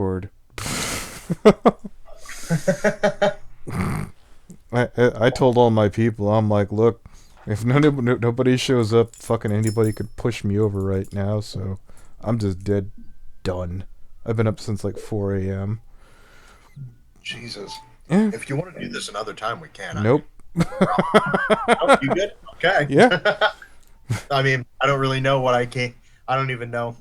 Lord. I told all my people, I'm like, look, if nobody shows up, fucking anybody could push me over right now, so I'm just dead done. I've been up since like 4 a.m. Jesus. Yeah. If you want to do this another time, we can. Nope. Oh, you good? Okay. Yeah. I mean, I don't really know what I don't even know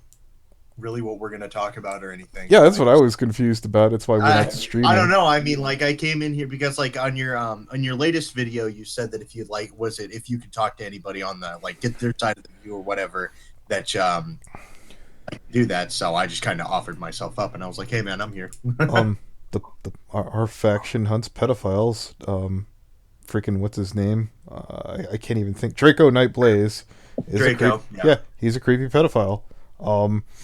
really what we're going to talk about or anything. Yeah, that's what I was confused about. That's why we're not streaming. I don't know. I mean, like, I came in here because, like, on your latest video, you said that if you like, if you could talk to anybody on the, like, get their side of the view or whatever, that I could do that. So I just kind of offered myself up, and I was like, hey, man, I'm here. Our faction hunts pedophiles. Freaking what's his name? I can't even think. Draco Nightblaze. Draco. Yeah, he's a creepy pedophile.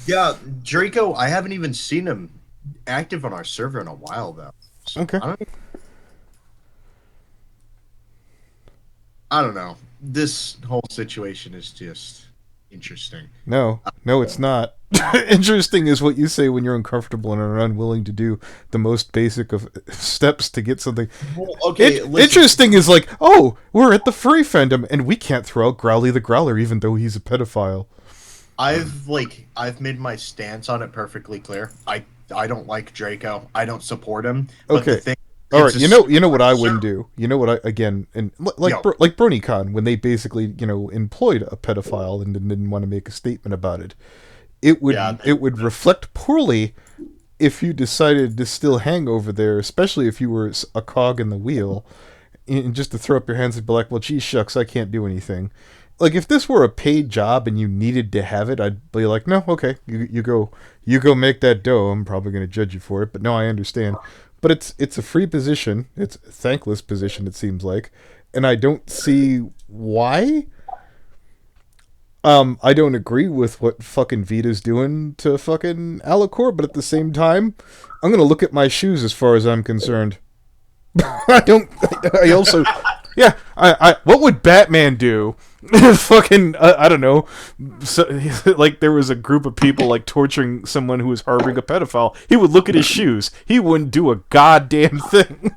Yeah, Draco. I haven't even seen him active on our server in a while though. So okay. I don't know. This whole situation is just interesting. No, it's not. Interesting is what you say when you're uncomfortable and are unwilling to do the most basic of steps to get something. Well, okay, interesting is like, oh, we're at the furry fandom and we can't throw out Growly the Growler even though he's a pedophile. I've made my stance on it perfectly clear. I don't like Draco. I don't support him. But okay. The thing, all right, you know what I wouldn't do. You know what I again and like BronyCon when they basically employed a pedophile and didn't want to make a statement about it. It would reflect poorly if you decided to still hang over there, especially if you were a cog in the wheel, and just to throw up your hands and be like, "Well, gee shucks, I can't do anything." Like if this were a paid job and you needed to have it, I'd be like, "No, okay, you go make that dough. I'm probably going to judge you for it, but no, I understand." But it's a free position. It's a thankless position, it seems like, and I don't see why. I don't agree with what fucking Vita's doing to fucking alcor, but at the same time, I'm gonna look at my shoes as far as I'm concerned. I also, yeah, what would Batman do? Fucking, I don't know. So, like, there was a group of people, like, torturing someone who was harboring a pedophile. He would look at his shoes. He wouldn't do a goddamn thing.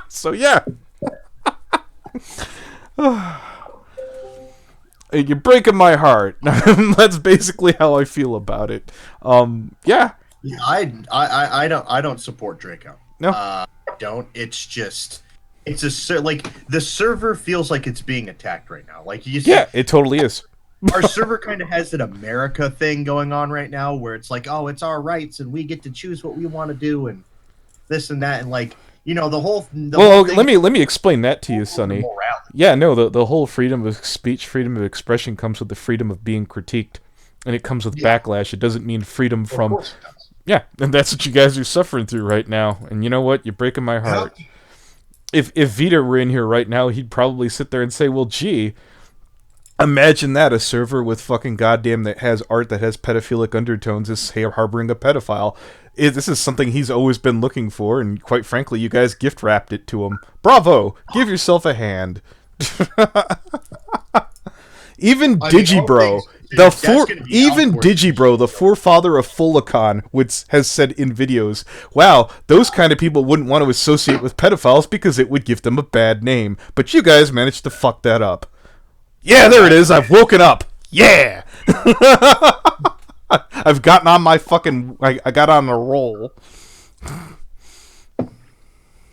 So, yeah. You're breaking my heart. That's basically how I feel about it. Yeah. I don't support Draco. No. I don't. It's just like the server feels like it's being attacked right now. Like yeah, it totally is. Our server kind of has an America thing going on right now, where it's like, oh, it's our rights and we get to choose what we want to do and this and that, and like. The whole thing. Let me explain that to you, Sonny. Yeah, no, the whole freedom of speech, freedom of expression comes with the freedom of being critiqued, and it comes with backlash. It doesn't mean freedom from. Yeah, and that's what you guys are suffering through right now. And you know what? You're breaking my heart. If Vita were in here right now, he'd probably sit there and say, "Well, gee, imagine that a server with fucking goddamn that has art that has pedophilic undertones is harboring a pedophile." This is something he's always been looking for, and quite frankly, you guys gift wrapped it to him. Bravo! Give yourself a hand. Even Digibro, Digibro, the forefather of Folacon, has said in videos, "Wow, those kind of people wouldn't want to associate with pedophiles because it would give them a bad name." But you guys managed to fuck that up. Yeah, there it is. I've woken up. Yeah. I've gotten on my fucking. I got on a roll.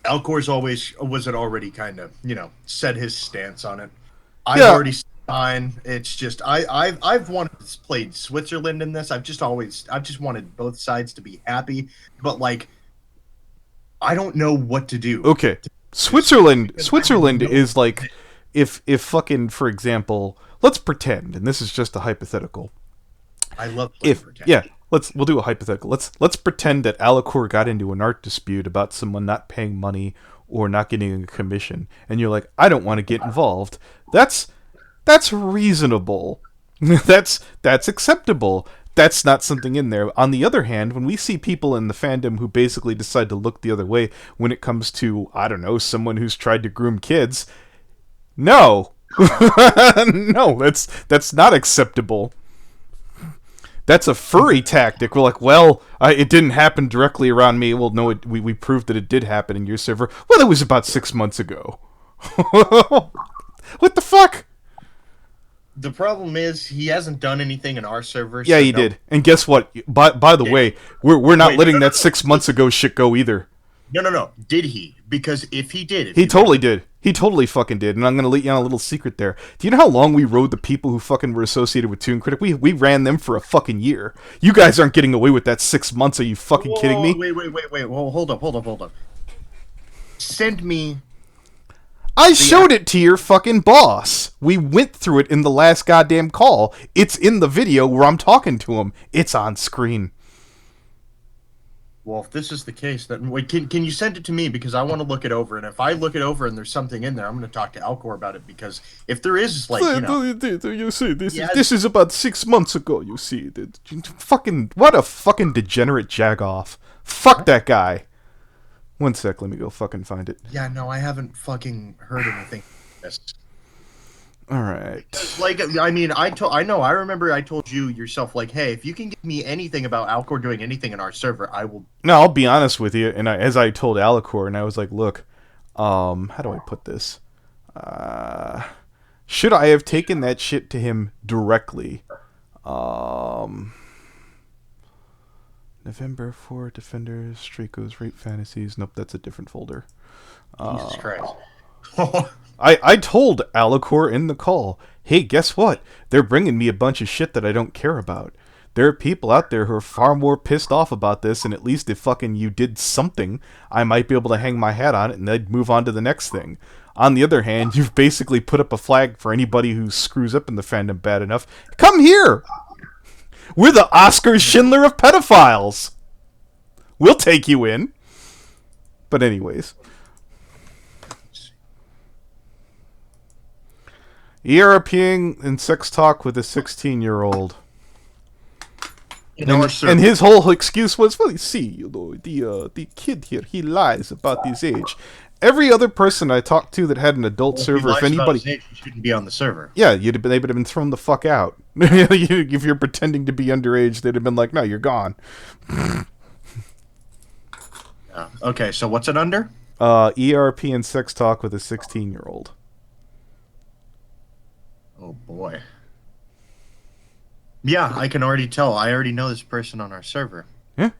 Alcor's already kind of set his stance on it. I've already signed. It's just I've wanted to play Switzerland in this. I've just wanted both sides to be happy, but like I don't know what to do. Okay, Switzerland is like if fucking, for example, let's pretend, and this is just a hypothetical. I love playing pretend. Yeah, we'll do a hypothetical. Let's pretend that alcor got into an art dispute about someone not paying money or not getting a commission, and you're like, I don't want to get involved. That's reasonable. that's acceptable. That's not something in there. On the other hand, when we see people in the fandom who basically decide to look the other way when it comes to, I don't know, someone who's tried to groom kids, no. No, that's not acceptable. That's a furry tactic. We're like, well, it didn't happen directly around me. Well, no, we proved that it did happen in your server. Well, it was about 6 months ago. What the fuck? The problem is he hasn't done anything in our server. Yeah, he did. And guess what? By the way, we're not letting that 6 months ago shit go either. No. Did he? Because if he did... He totally did. He totally fucking did. And I'm going to let you on a little secret there. Do you know how long we rode the people who fucking were associated with Toon Critic? We ran them for a fucking year. You guys aren't getting away with that 6 months. Are you fucking kidding me? Wait. Well, hold up. Send me... I showed it to your fucking boss. We went through it in the last goddamn call. It's in the video where I'm talking to him. It's on screen. Well, if this is the case, then wait, can you send it to me? Because I want to look it over, and if I look it over and there's something in there, I'm going to talk to Alcor about it, because if there is, like, you see, this is about 6 months ago, you see. Fucking, what a fucking degenerate jagoff. Fuck that guy. One sec, let me go fucking find it. Yeah, no, I haven't fucking heard anything. Alright. Like, I mean, I remember I told you yourself, like, hey, if you can give me anything about Alcor doing anything in our server, I will... No, I'll be honest with you, and as I told Alcor, and I was like, look, how do I put this? Should I have taken that shit to him directly? November 4, Defenders, Stracos, Rape Fantasies. Nope, that's a different folder. Jesus Christ. I told Alcor in the call, hey, guess what? They're bringing me a bunch of shit that I don't care about. There are people out there who are far more pissed off about this, and at least if fucking you did something, I might be able to hang my hat on it, and they'd move on to the next thing. On the other hand, you've basically put up a flag for anybody who screws up in the fandom bad enough. Come here! We're the Oscar Schindler of pedophiles! We'll take you in. But anyways... ERPing and sex talk with a 16-year-old. And his whole excuse was, well, you see, you know, the kid here, he lies about his age. Every other person I talked to that had an adult server, if anybody... About his age, he shouldn't be on the server. Yeah, they would have been thrown the fuck out. If you're pretending to be underage, they'd have been like, no, you're gone. Okay, so what's it under? ERP and sex talk with a 16-year-old. Oh, boy. Yeah, I can already tell. I already know this person on our server. Yeah.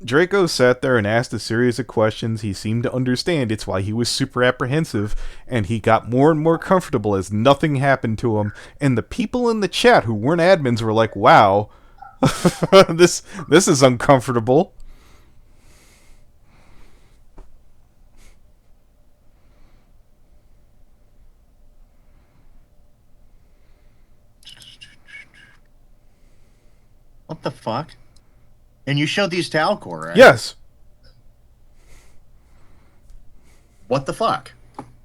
Draco sat there and asked a series of questions. He seemed to understand. It's why he was super apprehensive, and he got more and more comfortable as nothing happened to him. And the people in the chat who weren't admins were like, wow, this is uncomfortable. What the fuck? And you showed these to Alcor, right? Yes. What the fuck?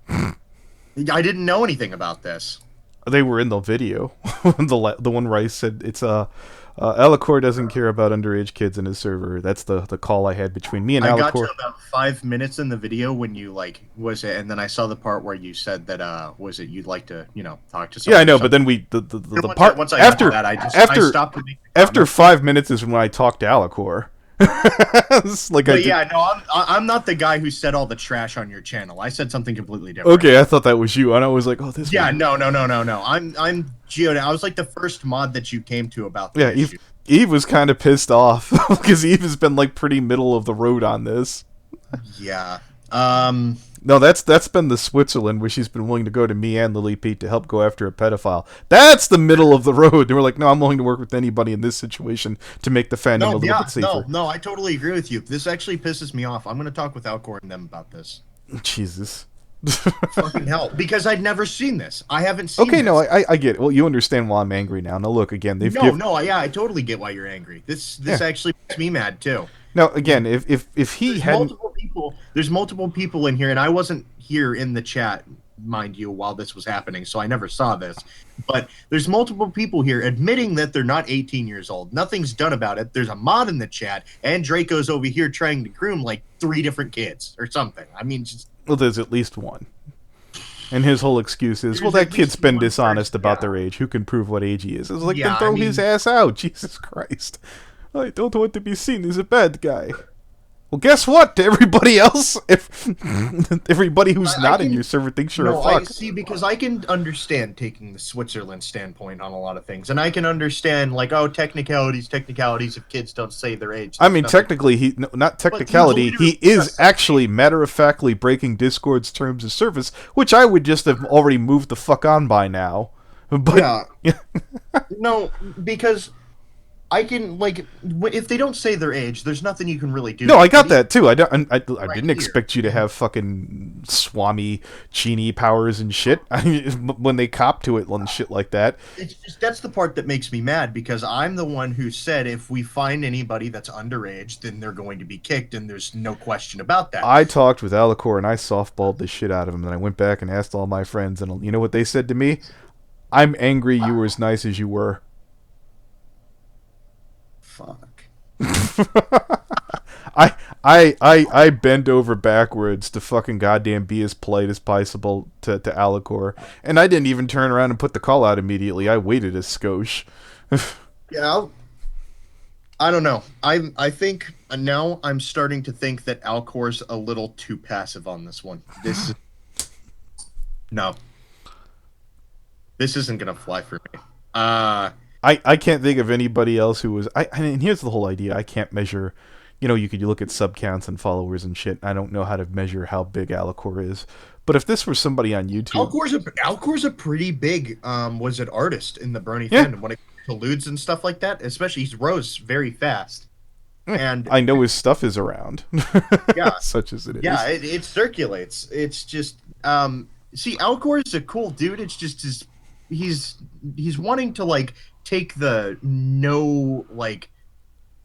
I didn't know anything about this. They were in the video. the one where I said it's Alcor doesn't care about underage kids in his server. That's the call I had between me and Alcor. I got to about 5 minutes in the video when you, like, was it, and then I saw the part where you said that, was it you'd like to, you know, talk to someone. Yeah, I know, but then the part once I after that, I stopped to make after 5 minutes is when I talked to Alcor. I'm not the guy who said all the trash on your channel. I said something completely different. Okay, I thought that was you, and I was like, "Oh, this." Yeah, no. I'm Geo. I was like the first mod that you came to about this. Yeah, Eve was kind of pissed off because Eve has been like pretty middle of the road on this. Yeah. No, that's been the Switzerland where she's been willing to go to me and Lily Pete to help go after a pedophile. That's the middle of the road. They were like, no, I'm willing to work with anybody in this situation to make the fandom a little bit safer. No, I totally agree with you. This actually pisses me off. I'm going to talk with Alcor and them about this. Jesus. Fucking hell. Because I'd never seen this. I haven't seen Okay, this. no, I get it. Well, you understand why I'm angry now. Now, look, again, I totally get why you're angry. This actually makes me mad, too. Now, again, if he hadn't... There's multiple people in here, and I wasn't here in the chat, mind you, while this was happening, so I never saw this. But there's multiple people here admitting that they're not 18 years old. Nothing's done about it. There's a mod in the chat, and Draco's over here trying to groom, like, 3 different kids or something. I mean, just... Well, there's at least one. And his whole excuse is, well, that kid's been dishonest about their age. Who can prove what age he is? It's like, then throw his ass out. Jesus Christ. I don't want to be seen as a bad guy. Well, guess what? To everybody else, if everybody who's not in your server thinks you're a fuck. See, because I can understand taking the Switzerland standpoint on a lot of things, and I can understand like, oh, technicalities if kids don't say their age. I mean, technically, not technicality. He is actually matter-of-factly breaking Discord's terms of service, which I would just have already moved the fuck on by now. But no, because I can, like, if they don't say their age, there's nothing you can really do. No, I got that too. I didn't expect you to have fucking Swami Chini powers and shit. When they cop to it and shit like that. It's just, that's the part that makes me mad, because I'm the one who said if we find anybody that's underage, then they're going to be kicked, and there's no question about that. I talked with Alcor and I softballed the shit out of him, and I went back and asked all my friends, and you know what they said to me? I'm angry you were as nice as you were. Fuck. I bend over backwards to fucking goddamn be as polite as possible to Alcor, and I didn't even turn around and put the call out immediately. I waited a skosh. Yeah, I don't know. I think now I'm starting to think that Alcor's a little too passive on this one. No. This isn't gonna fly for me. I can't think of anybody else who was... I mean, here's the whole idea. I can't measure... You know, you could look at sub counts and followers and shit. I don't know how to measure how big Alcor is. But if this were somebody on YouTube... Alcor's a pretty big, artist in the Brony fandom. When it comes to lewds and stuff like that, especially, he rose very fast. And I know his stuff is around. Yeah. Such as it is. Yeah, it circulates. It's just... see, Alcor is a cool dude. It's just... He's wanting to, like... take the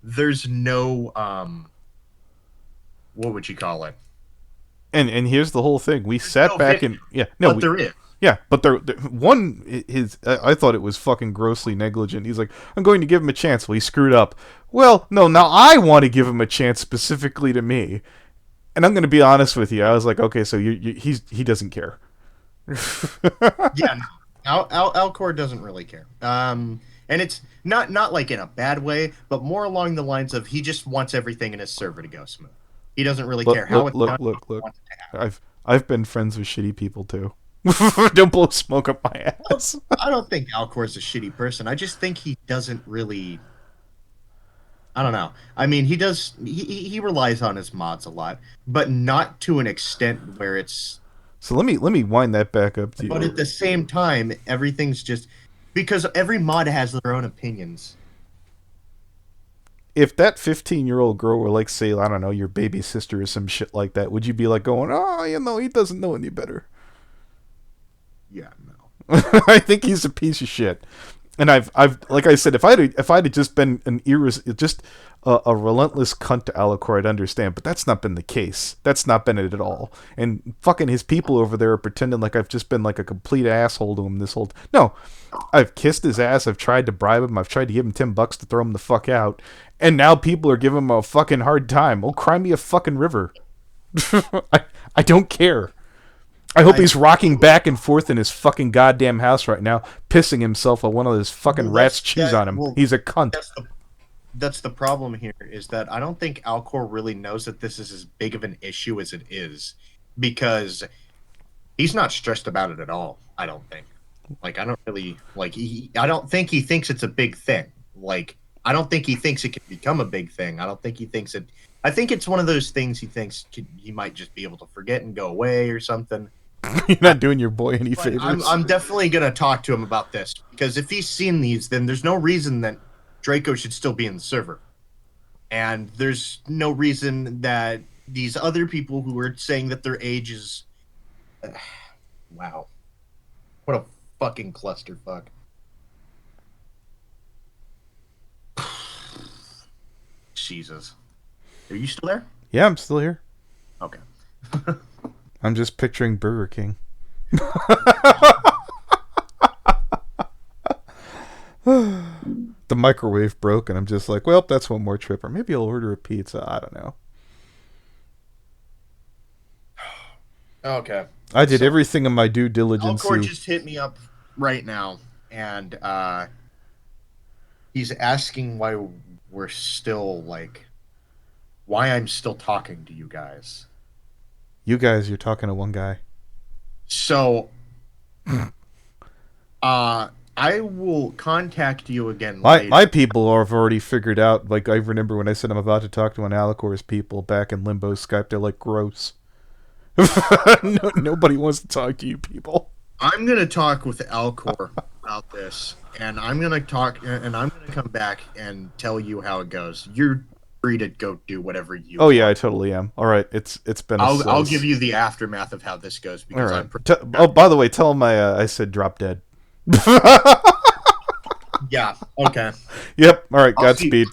there's no what would you call it, and here's the whole thing. We sat back and there is but I thought it was fucking grossly negligent. He's like, I'm going to give him a chance. Well, he screwed up. Well, no, now I want to give him a chance specifically to me, and I'm going to be honest with you. I was like, okay, so he doesn't care. Yeah, Alcor doesn't really care. And it's not like in a bad way, but more along the lines of he just wants everything in his server to go smooth. He doesn't really care how it's done. Look. I've been friends with shitty people too. Don't blow smoke up my ass. I don't think Alcor's a shitty person. I just think he doesn't really... I don't know. I mean, he does... He relies on his mods a lot, but not to an extent where it's... So let me wind that back up to you. But at the same time, everything's just... Because every mod has their own opinions. If that 15-year-old girl were like, say, I don't know, your baby sister or some shit like that, would you be like going, oh, you know, he doesn't know any better? Yeah, no. I think he's a piece of shit. And I've like I said, if I'd just been a relentless cunt to Alcor, I'd understand. But that's not been the case. That's not been it at all. And fucking his people over there are pretending like I've just been like a complete asshole to him this whole... No, I've kissed his ass. I've tried to bribe him. I've tried to give him $10 to throw him the fuck out. And now people are giving him a fucking hard time. Well, cry me a fucking river. I don't care. I hope he's rocking back and forth in his fucking goddamn house right now, pissing himself while one of those fucking rats chews on him. He's a cunt. That's the problem here, is that I don't think Alcor really knows that this is as big of an issue as it is, because he's not stressed about it at all, I don't think. Like, I don't really... Like, I don't think he thinks it's a big thing. Like, I don't think he thinks it can become a big thing. I don't think he thinks it... I think it's one of those things he thinks he might just be able to forget and go away or something. You're not doing your boy any favors. I'm definitely going to talk to him about this, because if he's seen these, then there's no reason that Draco should still be in the server. And there's no reason that these other people who are saying that their age is... wow. What a fucking clusterfuck. Jesus. Are you still there? Yeah, I'm still here. Okay. I'm just picturing Burger King. The microwave broke, and I'm just like, well, that's one more trip. Or maybe I'll order a pizza. I don't know. Okay. I did everything in my due diligence. Alcor just hit me up right now, and he's asking why we're still why I'm still talking to you guys. You guys, you're talking to one guy. So, I will contact you again later. My people have already figured out. Like, I remember when I said I'm about to talk to one Alicor's people back in Limbo Skype, they're like, gross. Nobody wants to talk to you people. I'm going to talk with Alcor about this, and I'm going to come back and tell you how it goes. You're free to go do whatever you want. Yeah, I totally am. All right, it's been I'll give you the aftermath of how this goes, because right. By the way, tell him I said drop dead. Yeah, okay. Yep, all right, Godspeed.